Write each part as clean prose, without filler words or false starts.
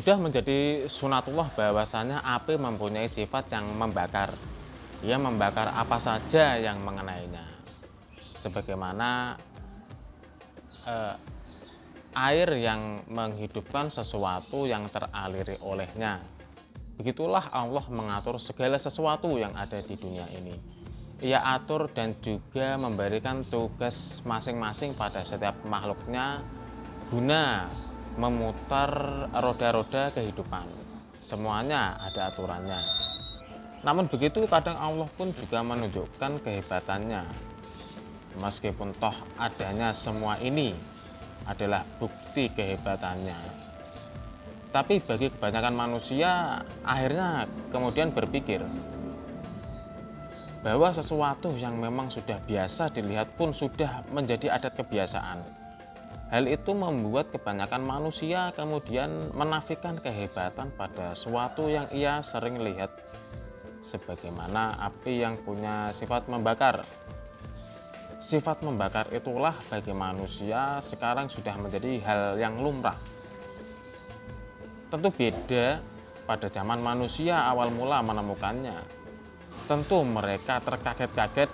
Sudah menjadi sunatullah bahwasanya api mempunyai sifat yang membakar. Ia membakar apa saja yang mengenainya. Sebagaimana eh, air yang menghidupkan sesuatu yang teraliri olehnya. Begitulah Allah mengatur segala sesuatu yang ada di dunia ini. Ia atur dan juga memberikan tugas masing-masing pada setiap makhluknya guna memutar roda-roda kehidupan. Semuanya ada aturannya. Namun begitu kadang Allah pun juga menunjukkan kehebatannya. Meskipun toh adanya semua ini adalah bukti kehebatannya. Tapi bagi kebanyakan manusia akhirnya kemudian berpikir bahwa sesuatu yang memang sudah biasa dilihat pun sudah menjadi adat kebiasaan. Hal itu membuat kebanyakan manusia kemudian menafikan kehebatan pada sesuatu yang ia sering lihat, sebagaimana api yang punya sifat membakar. Sifat membakar itulah bagi manusia sekarang sudah menjadi hal yang lumrah. Tentu beda pada zaman manusia awal mula menemukannya. Tentu mereka terkaget-kaget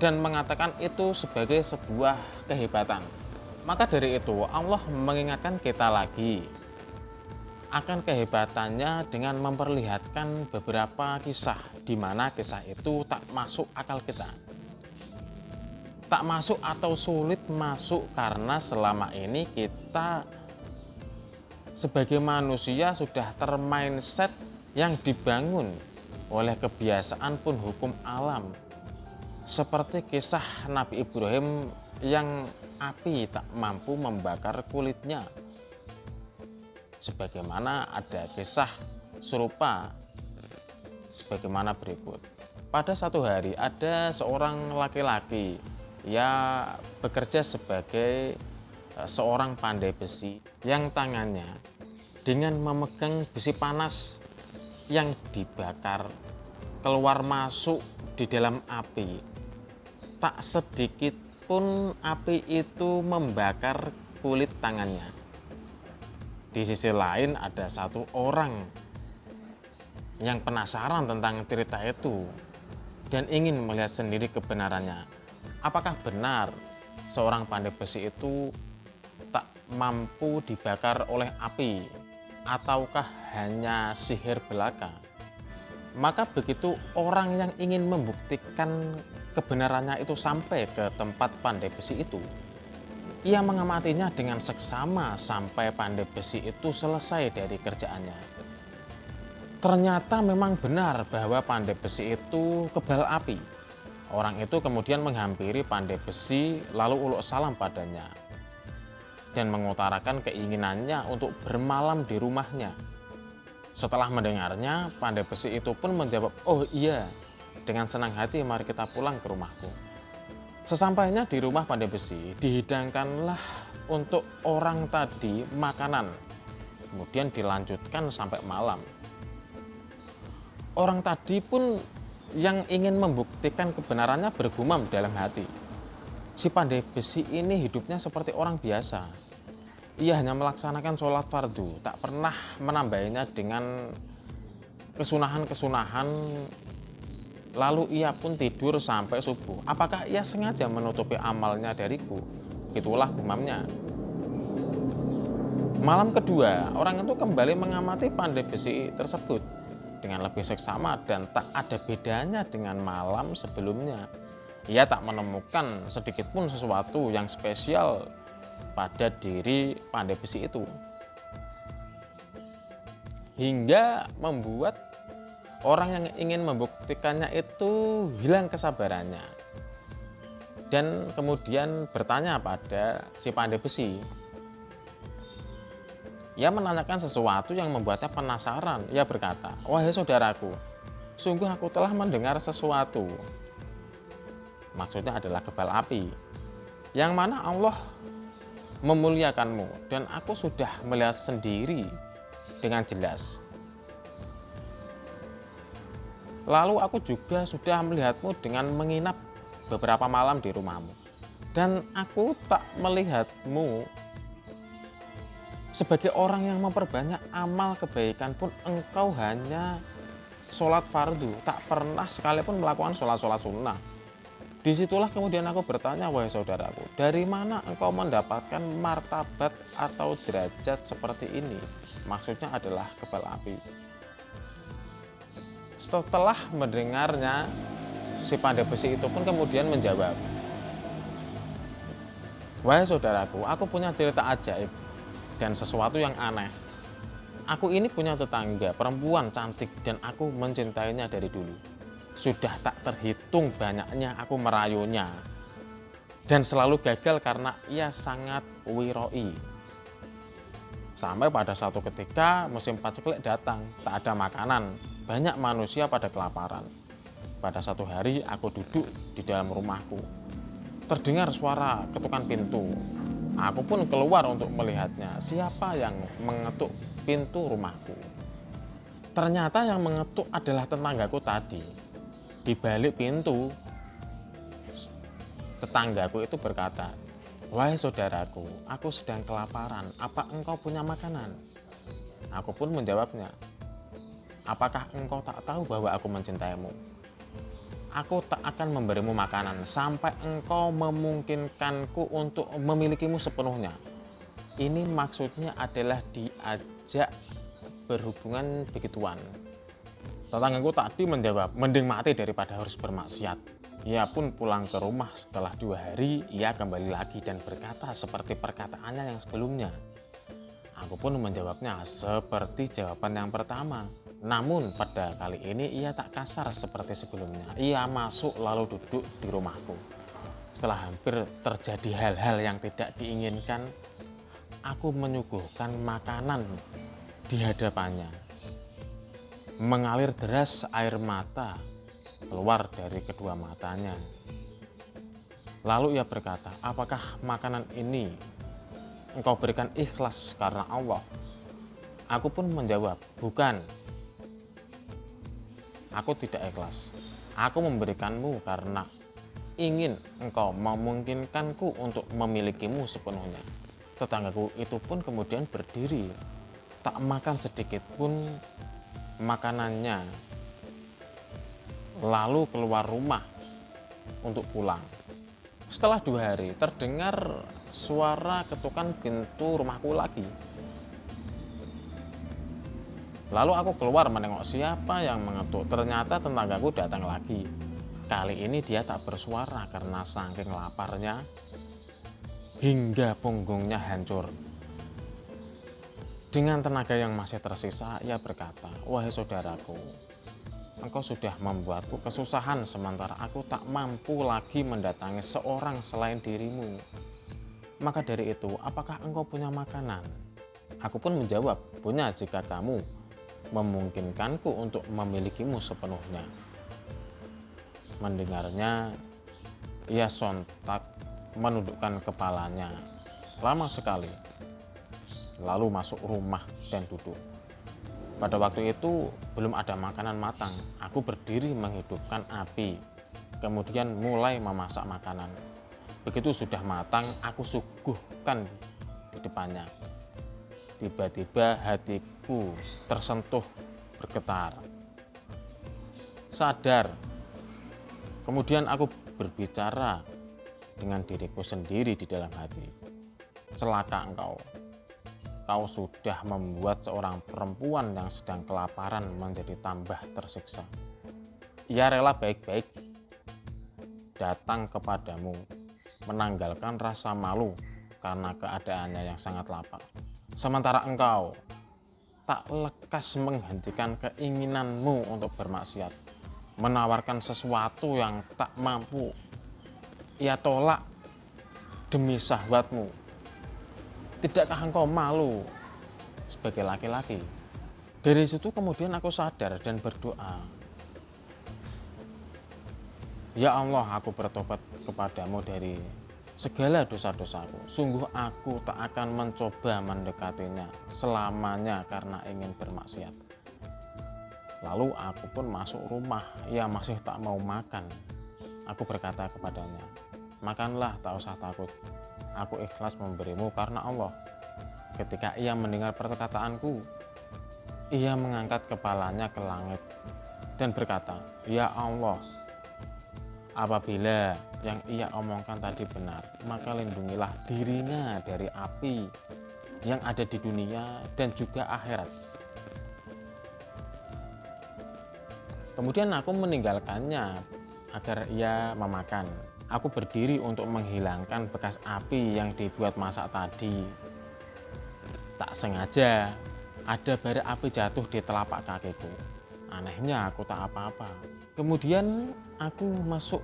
dan mengatakan itu sebagai sebuah kehebatan. Maka dari itu Allah mengingatkan kita lagi akan kehebatannya dengan memperlihatkan beberapa kisah di mana kisah itu tak masuk akal kita. Tak masuk atau sulit masuk karena selama ini kita sebagai manusia sudah termindset yang dibangun oleh kebiasaan pun hukum alam. Seperti kisah Nabi Ibrahim yang api tak mampu membakar kulitnya. Sebagaimana ada kisah serupa sebagaimana berikut. Pada satu hari ada seorang laki-laki yang bekerja sebagai seorang pandai besi yang tangannya dengan memegang besi panas yang dibakar keluar masuk di dalam api. Tak sedikit pun api itu membakar kulit tangannya. Di sisi lain ada satu orang yang penasaran tentang cerita itu dan ingin melihat sendiri kebenarannya. Apakah benar seorang pandai besi itu tak mampu dibakar oleh api ataukah hanya sihir belaka? Maka begitu orang yang ingin membuktikan kebenarannya itu sampai ke tempat pandai besi itu, ia mengamatinya dengan seksama sampai pandai besi itu selesai dari kerjaannya. Ternyata memang benar bahwa pandai besi itu kebal api. Orang itu kemudian menghampiri pandai besi lalu uluk salam padanya dan mengutarakan keinginannya untuk bermalam di rumahnya. Setelah mendengarnya, pandai besi itu pun menjawab, "Oh iya, dengan senang hati mari kita pulang ke rumahku." Sesampainya di rumah pandai besi, dihidangkanlah untuk orang tadi makanan. Kemudian dilanjutkan sampai malam. Orang tadi pun yang ingin membuktikan kebenarannya bergumam dalam hati. Si pandai besi ini hidupnya seperti orang biasa. Ia hanya melaksanakan sholat fardu, tak pernah menambahinya dengan kesunahan-kesunahan. Lalu ia pun tidur sampai subuh. Apakah ia sengaja menutupi amalnya dariku? Itulah gumamnya. Malam kedua, orang itu kembali mengamati pandai besi tersebut dengan lebih seksama dan tak ada bedanya dengan malam sebelumnya. Ia tak menemukan sedikit pun sesuatu yang spesial pada diri pandai besi itu. Hingga membuat orang yang ingin membuktikannya itu hilang kesabarannya. Dan kemudian bertanya pada si pandai besi. Ia menanyakan sesuatu yang membuatnya penasaran. Ia berkata, "Wahai saudaraku, sungguh aku telah mendengar sesuatu." Maksudnya adalah kebal api. Yang mana Allah memuliakanmu dan aku sudah melihat sendiri dengan jelas. Lalu aku juga sudah melihatmu dengan menginap beberapa malam di rumahmu. Dan aku tak melihatmu Sebagai orang yang memperbanyak amal kebaikan pun engkau hanya sholat fardu, tak pernah sekalipun melakukan sholat-sholat sunnah. Disitulah kemudian aku bertanya, wahai saudaraku, dari mana engkau mendapatkan martabat atau derajat seperti ini? Maksudnya adalah kebal api. Setelah mendengarnya, si pandai besi itu pun kemudian menjawab, wahai saudaraku, aku punya cerita ajaib dan sesuatu yang aneh. Aku ini punya tetangga perempuan cantik dan aku mencintainya dari dulu. Sudah tak terhitung banyaknya aku merayunya dan selalu gagal karena ia sangat wiroi. Sampai pada suatu ketika musim paceklik datang, tak ada makanan, banyak manusia pada kelaparan. Pada satu hari aku duduk di dalam rumahku. Terdengar suara ketukan pintu. Aku pun keluar untuk melihatnya, siapa yang mengetuk pintu rumahku. Ternyata yang mengetuk adalah tetanggaku tadi. Di balik pintu, tetanggaku itu berkata, wahai saudaraku, aku sedang kelaparan, apa engkau punya makanan? Aku pun menjawabnya, apakah engkau tak tahu bahwa aku mencintaimu? Aku tak akan memberimu makanan sampai engkau memungkinkanku untuk memilikimu sepenuhnya. Ini maksudnya adalah diajak berhubungan begituan. Tetanggaku tadi menjawab, mending mati daripada harus bermaksiat. Ia pun pulang ke rumah. Setelah 2 hari, ia kembali lagi dan berkata seperti perkataannya yang sebelumnya. Aku pun menjawabnya seperti jawaban yang pertama. Namun pada kali ini ia tak kasar seperti sebelumnya. Ia masuk lalu duduk di rumahku. Setelah hampir terjadi hal-hal yang tidak diinginkan, aku menyuguhkan makanan di hadapannya. Mengalir deras air mata keluar dari kedua matanya. Lalu ia berkata, apakah makanan ini engkau berikan ikhlas karena Allah? Aku pun menjawab, bukan. Aku tidak ikhlas. Aku memberikanmu karena ingin engkau memungkinkanku untuk memilikimu sepenuhnya. Tetanggaku itu pun kemudian berdiri, tak makan sedikit pun makanannya, lalu keluar rumah untuk pulang. Setelah 2 hari terdengar suara ketukan pintu rumahku lagi. Lalu aku keluar menengok siapa yang mengetuk. Ternyata tetanggaku datang lagi. Kali ini dia tak bersuara karena saking laparnya hingga punggungnya hancur. Dengan tenaga yang masih tersisa, ia berkata, wahai saudaraku, engkau sudah membuatku kesusahan sementara aku tak mampu lagi mendatangi seorang selain dirimu. Maka dari itu, apakah engkau punya makanan? Aku pun menjawab, punya jika kamu memungkinkanku untuk memilikimu sepenuhnya. Mendengarnya, ia sontak menundukkan kepalanya lama sekali, lalu masuk rumah dan duduk. Pada waktu itu belum ada makanan matang. Aku berdiri menghidupkan api, kemudian mulai memasak makanan. Begitu sudah matang, aku suguhkan di depannya. Tiba-tiba hatiku tersentuh bergetar. Sadar. Kemudian aku berbicara dengan diriku sendiri di dalam hati. Celaka engkau. Kau sudah membuat seorang perempuan yang sedang kelaparan menjadi tambah tersiksa. Ia rela baik-baik datang kepadamu, menanggalkan rasa malu karena keadaannya yang sangat lapar. Sementara engkau tak lekas menghentikan keinginanmu untuk bermaksiat, menawarkan sesuatu yang tak mampu ia tolak demi syahwatmu. Tidakkah engkau malu sebagai laki-laki? Dari situ kemudian aku sadar dan berdoa, ya Allah, aku bertobat kepadamu dari segala dosa-dosaku. Sungguh aku tak akan mencoba mendekatinya selamanya karena ingin bermaksiat. Lalu aku pun masuk rumah. Ia masih tak mau makan. Aku berkata kepadanya, makanlah, tak usah takut. Aku ikhlas memberimu karena Allah. Ketika ia mendengar perkataanku, ia mengangkat kepalanya ke langit dan berkata, "Ya Allah, apabila yang ia omongkan tadi benar, maka lindungilah dirinya dari api yang ada di dunia dan juga akhirat." Kemudian aku meninggalkannya agar ia memakan. Aku berdiri untuk menghilangkan bekas api yang dibuat masak tadi. Tak sengaja ada bara api jatuh di telapak kakiku. Anehnya aku tak apa-apa. Kemudian aku masuk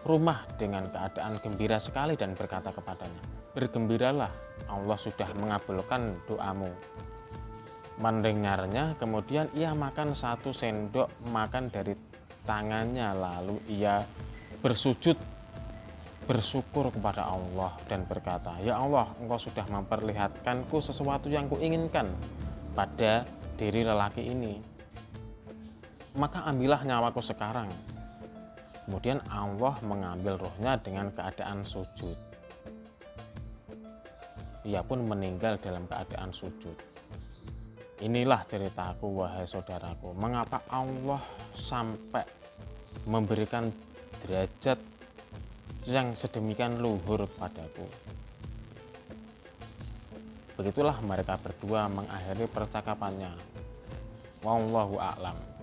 rumah dengan keadaan gembira sekali dan berkata kepadanya, "Bergembiralah, Allah sudah mengabulkan doamu." Mendengarnya, kemudian ia makan 1 sendok makan dari tangannya, lalu ia bersujud bersyukur kepada Allah dan berkata, "Ya Allah, Engkau sudah memperlihatkanku sesuatu yang kuinginkan pada diri lelaki ini. Maka ambillah nyawaku sekarang." Kemudian Allah mengambil rohnya dengan keadaan sujud. Ia pun meninggal dalam keadaan sujud. Inilah ceritaku, wahai saudaraku, mengapa Allah sampai memberikan derajat yang sedemikian luhur padaku. Begitulah mereka berdua mengakhiri percakapannya. Wallahu a'lam.